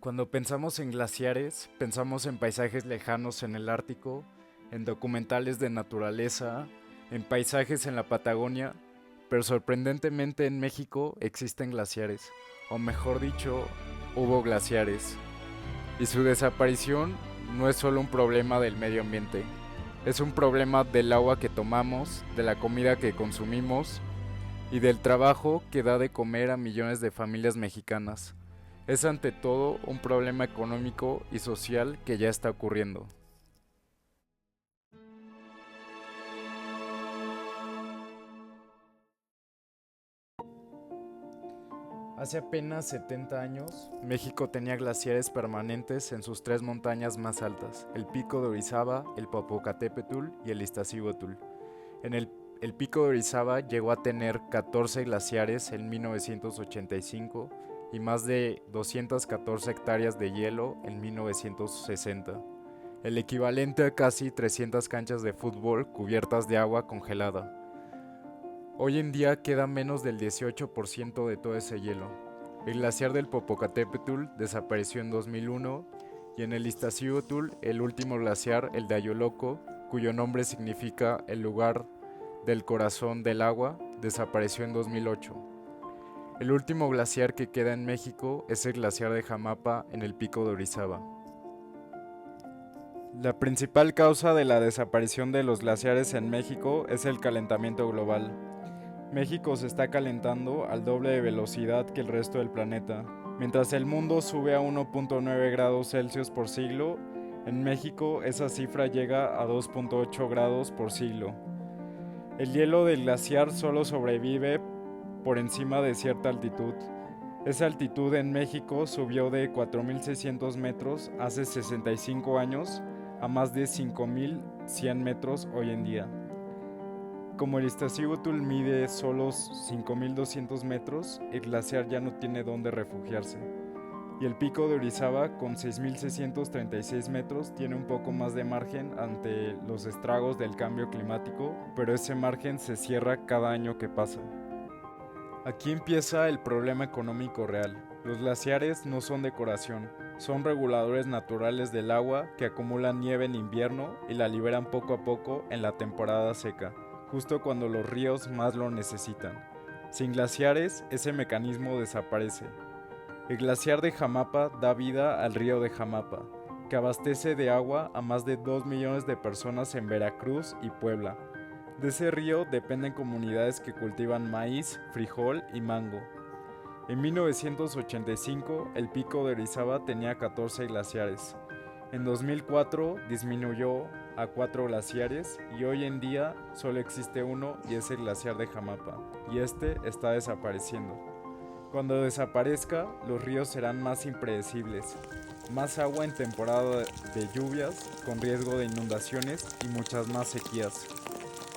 Cuando pensamos en glaciares, pensamos en paisajes lejanos en el Ártico, en documentales de naturaleza, en paisajes en la Patagonia, pero sorprendentemente en México existen glaciares, o mejor dicho, hubo glaciares. Y su desaparición no es solo un problema del medio ambiente, es un problema del agua que tomamos, de la comida que consumimos y del trabajo que da de comer a millones de familias mexicanas. Es ante todo un problema económico y social que ya está ocurriendo. Hace apenas 70 años, México tenía glaciares permanentes en sus tres montañas más altas, el Pico de Orizaba, el Popocatépetl y el Iztaccíhuatl. El Pico de Orizaba llegó a tener 14 glaciares en 1985 y más de 214 hectáreas de hielo en 1960, el equivalente a casi 300 canchas de fútbol cubiertas de agua congelada. Hoy en día queda menos del 18% de todo ese hielo. El glaciar del Popocatépetl desapareció en 2001 y en el Iztaccíhuatl el último glaciar, el de Ayoloco, cuyo nombre significa el lugar del corazón del agua, desapareció en 2008. El último glaciar que queda en México es el glaciar de Jamapa en el Pico de Orizaba. La principal causa de la desaparición de los glaciares en México es el calentamiento global. México se está calentando al doble de velocidad que el resto del planeta. Mientras el mundo sube a 1.9 grados Celsius por siglo, en México esa cifra llega a 2.8 grados por siglo. El hielo del glaciar solo sobrevive por encima de cierta altitud. Esa altitud en México subió de 4.600 metros hace 65 años a más de 5.100 metros hoy en día. Como el Iztaccíhuatl mide solo 5.200 metros, el glaciar ya no tiene dónde refugiarse. Y el Pico de Orizaba, con 6.636 metros, tiene un poco más de margen ante los estragos del cambio climático, pero ese margen se cierra cada año que pasa. Aquí empieza el problema económico real. Los glaciares no son decoración, son reguladores naturales del agua que acumulan nieve en invierno y la liberan poco a poco en la temporada seca, justo cuando los ríos más lo necesitan. Sin glaciares, ese mecanismo desaparece. El glaciar de Jamapa da vida al río de Jamapa, que abastece de agua a más de 2 millones de personas en Veracruz y Puebla. De ese río dependen comunidades que cultivan maíz, frijol y mango. En 1985, el Pico de Orizaba tenía 14 glaciares. En 2004 disminuyó a 4 glaciares y hoy en día solo existe uno y es el glaciar de Jamapa, y este está desapareciendo. Cuando desaparezca, los ríos serán más impredecibles, más agua en temporada de lluvias, con riesgo de inundaciones y muchas más sequías.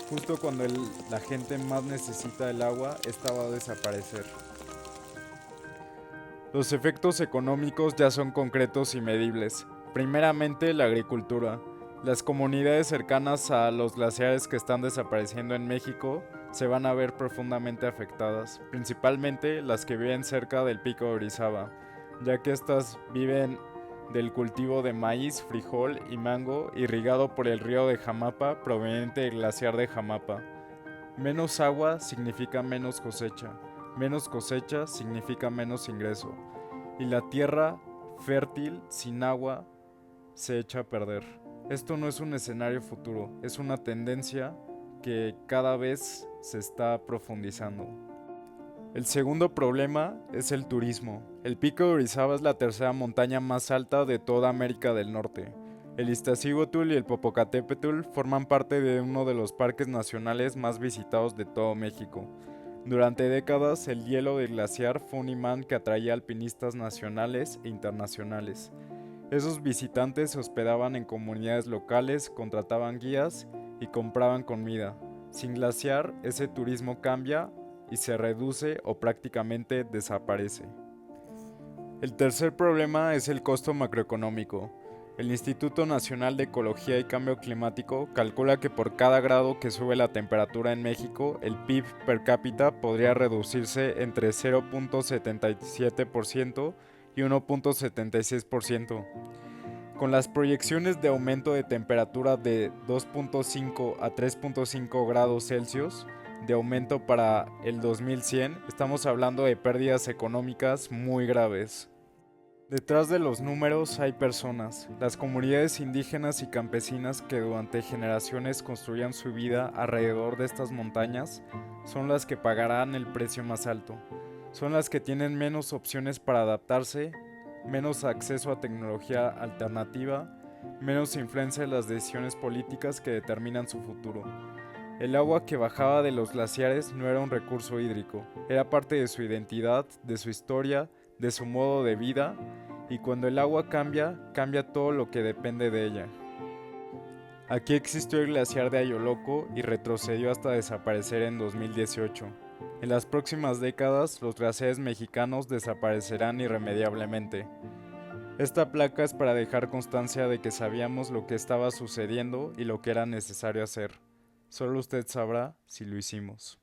Justo cuando la gente más necesita el agua, esta va a desaparecer. Los efectos económicos ya son concretos y medibles. Primeramente, la agricultura. Las comunidades cercanas a los glaciares que están desapareciendo en México se van a ver profundamente afectadas, principalmente las que viven cerca del Pico de Orizaba, ya que estas viven del cultivo de maíz, frijol y mango irrigado por el río de Jamapa proveniente del glaciar de Jamapa. Menos agua significa menos cosecha significa menos ingreso, y la tierra fértil sin agua se echa a perder. Esto no es un escenario futuro, es una tendencia que cada vez se está profundizando. El segundo problema es el turismo. El Pico de Orizaba es la tercera montaña más alta de toda América del Norte. El Iztaccíhuatl y el Popocatépetl forman parte de uno de los parques nacionales más visitados de todo México. Durante décadas, el hielo del glaciar fue un imán que atraía alpinistas nacionales e internacionales. Esos visitantes se hospedaban en comunidades locales, contrataban guías y compraban comida. Sin glaciar, ese turismo cambia y se reduce o prácticamente desaparece. El tercer problema es el costo macroeconómico. El Instituto Nacional de Ecología y Cambio Climático calcula que por cada grado que sube la temperatura en México, el PIB per cápita podría reducirse entre 0.77% y 1.76%. Con las proyecciones de aumento de temperatura de 2.5 a 3.5 grados Celsius de aumento para el 2100, estamos hablando de pérdidas económicas muy graves. Detrás de los números hay personas, las comunidades indígenas y campesinas que durante generaciones construían su vida alrededor de estas montañas, son las que pagarán el precio más alto. Son las que tienen menos opciones para adaptarse, menos acceso a tecnología alternativa, menos influencia en las decisiones políticas que determinan su futuro. El agua que bajaba de los glaciares no era un recurso hídrico, era parte de su identidad, de su historia, de su modo de vida, y cuando el agua cambia, cambia todo lo que depende de ella. Aquí existió el glaciar de Ayoloco y retrocedió hasta desaparecer en 2018. En las próximas décadas, los glaciares mexicanos desaparecerán irremediablemente. Esta placa es para dejar constancia de que sabíamos lo que estaba sucediendo y lo que era necesario hacer. Solo usted sabrá si lo hicimos.